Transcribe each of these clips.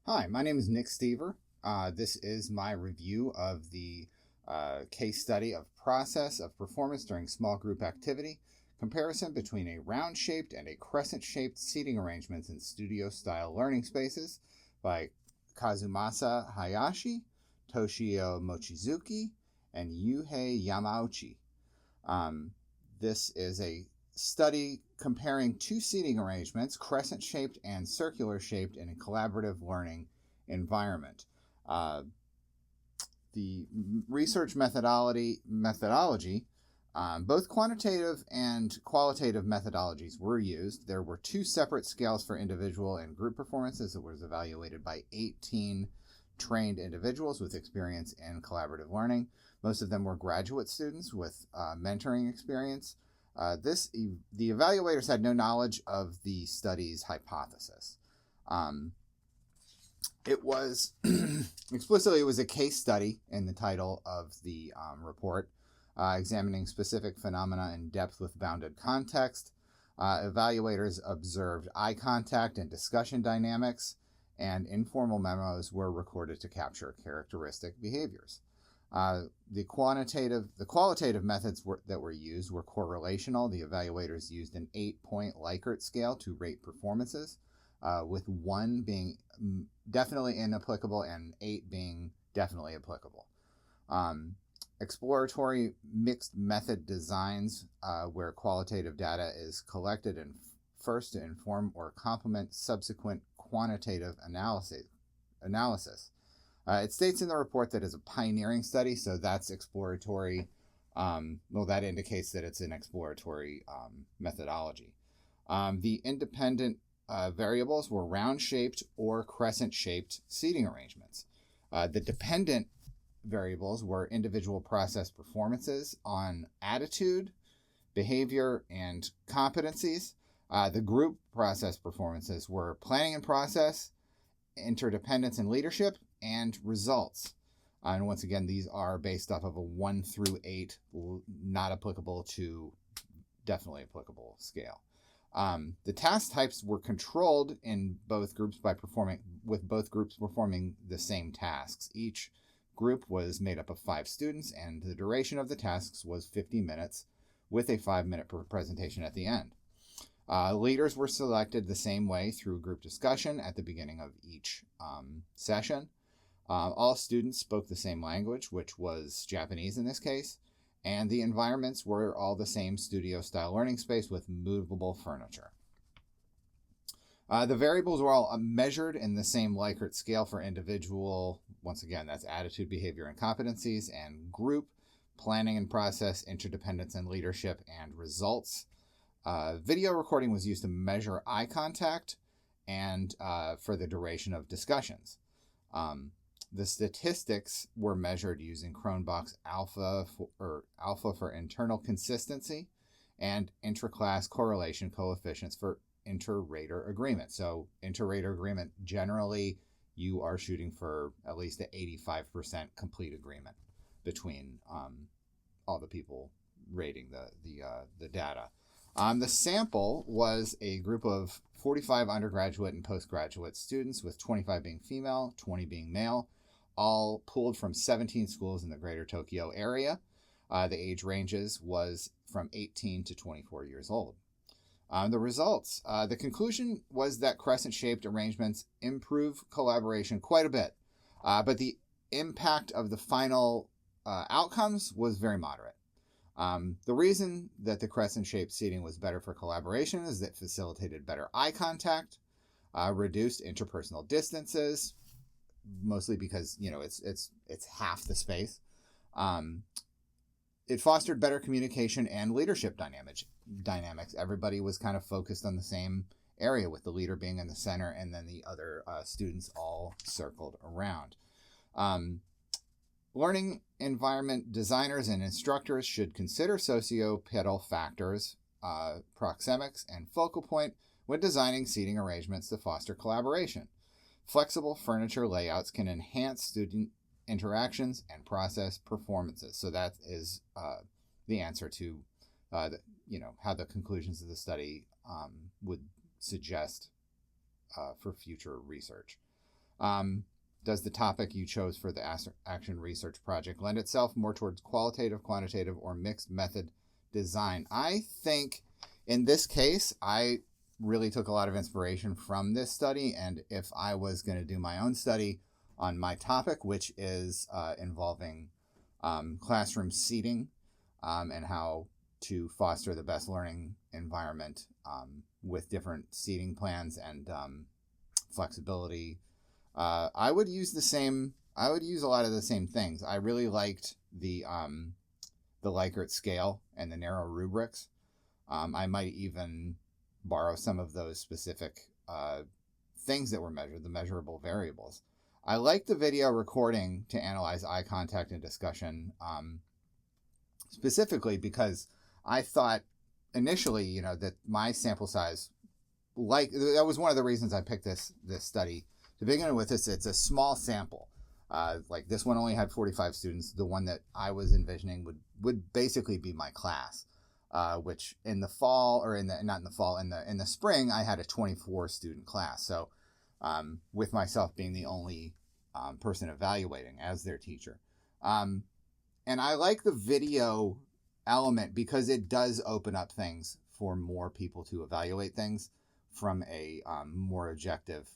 Hi, my name is Nick Steever. This is my review of the case study of process of performance during small group activity, comparison between a round-shaped and a crescent-shaped seating arrangements in studio-style learning spaces by Kazumasa Hayashi, Toshio Mochizuki, and Yuhei Yamauchi. This is a study comparing two seating arrangements, crescent-shaped and circular-shaped, in a collaborative learning environment. The research methodology both quantitative and qualitative methodologies were used. There were two separate scales for individual and group performances that was evaluated by 18 trained individuals with experience in collaborative learning. Most of them were graduate students with mentoring experience. The evaluators had no knowledge of the study's hypothesis. It was explicitly, it was a case study in the title of the report, examining specific phenomena in depth with bounded context. Evaluators observed eye contact and discussion dynamics, and informal memos were recorded to capture characteristic behaviors. The qualitative methods that were used were correlational. The evaluators used an 8-point Likert scale to rate performances, with 1 being definitely inapplicable and 8 being definitely applicable. Exploratory mixed method designs, where qualitative data is collected and first to inform or complement subsequent quantitative analysis. It states in the report that it's a pioneering study, so that's exploratory. That indicates that it's an exploratory methodology. The independent variables were round-shaped or crescent-shaped seating arrangements. The dependent variables were individual process performances on attitude, behavior, and competencies. The group process performances were planning and process, interdependence and leadership, and results. And once again, these are based off of a 1 through 8, not applicable to definitely applicable scale. The task types were controlled in both groups with both groups performing the same tasks. Each group was made up of 5 students, and the duration of the tasks was 50 minutes, with a 5-minute presentation at the end. Leaders were selected the same way through group discussion at the beginning of each session. All students spoke the same language, which was Japanese in this case, and the environments were all the same studio-style learning space with movable furniture. The variables were all measured in the same Likert scale for individual, once again, that's attitude, behavior, and competencies, and group, planning and process, interdependence and leadership, and results. Video recording was used to measure eye contact and for the duration of discussions. The statistics were measured using Cronbach's alpha for internal consistency and intraclass correlation coefficients for inter-rater agreement. So inter-rater agreement, generally you are shooting for at least an 85% complete agreement between all the people rating the data. The sample was a group of 45 undergraduate and postgraduate students, with 25 being female, 20 being male, all pooled from 17 schools in the greater Tokyo area. The age ranges was from 18 to 24 years old. The results. The conclusion was that crescent-shaped arrangements improve collaboration quite a bit, but the impact of the final outcomes was very moderate. The reason that the crescent-shaped seating was better for collaboration is that it facilitated better eye contact, reduced interpersonal distances, mostly because, it's half the space. It fostered better communication and leadership dynamics. Everybody was kind of focused on the same area, with the leader being in the center and then the other students all circled around. Learning environment designers and instructors should consider socio-pedal factors, proxemics, and focal point when designing seating arrangements to foster collaboration. Flexible furniture layouts can enhance student interactions and process performances. So that is the answer to how the conclusions of the study would suggest for future research. Does the topic you chose for the action research project lend itself more towards qualitative, quantitative, or mixed method design? I think in this case, I really took a lot of inspiration from this study. And if I was going to do my own study on my topic, which is involving classroom seating and how to foster the best learning environment with different seating plans and flexibility, I would use the same. I would use a lot of the same things. I really liked the Likert scale and the narrow rubrics. I might even borrow some of those specific things that were measured, the measurable variables. I like the video recording to analyze eye contact and discussion, specifically because I thought initially, that my sample size, that was one of the reasons I picked this study. To begin with, it's a small sample. Like this one only had 45 students. The one that I was envisioning would basically be my class, which in the fall, or in the spring, I had a 24 student class. So with myself being the only person evaluating as their teacher. And I like the video element because it does open up things for more people to evaluate things from a more objective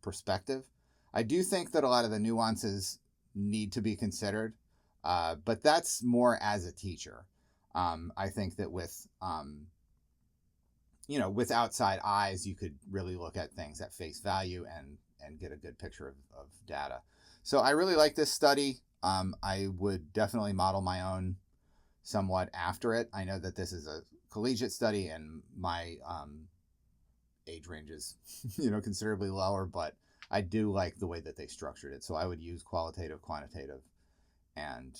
perspective. I do think that a lot of the nuances need to be considered, but that's more as a teacher. I think that with outside eyes, you could really look at things at face value and get a good picture of data. So I really like this study. I would definitely model my own somewhat after it. I know that this is a collegiate study and my age range is considerably lower, but I do like the way that they structured it. So I would use qualitative, quantitative, and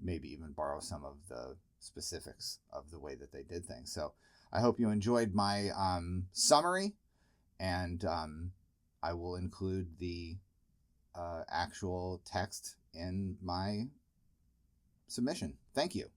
maybe even borrow some of the specifics of the way that they did things. So I hope you enjoyed my summary, and I will include the actual text in my submission. Thank you.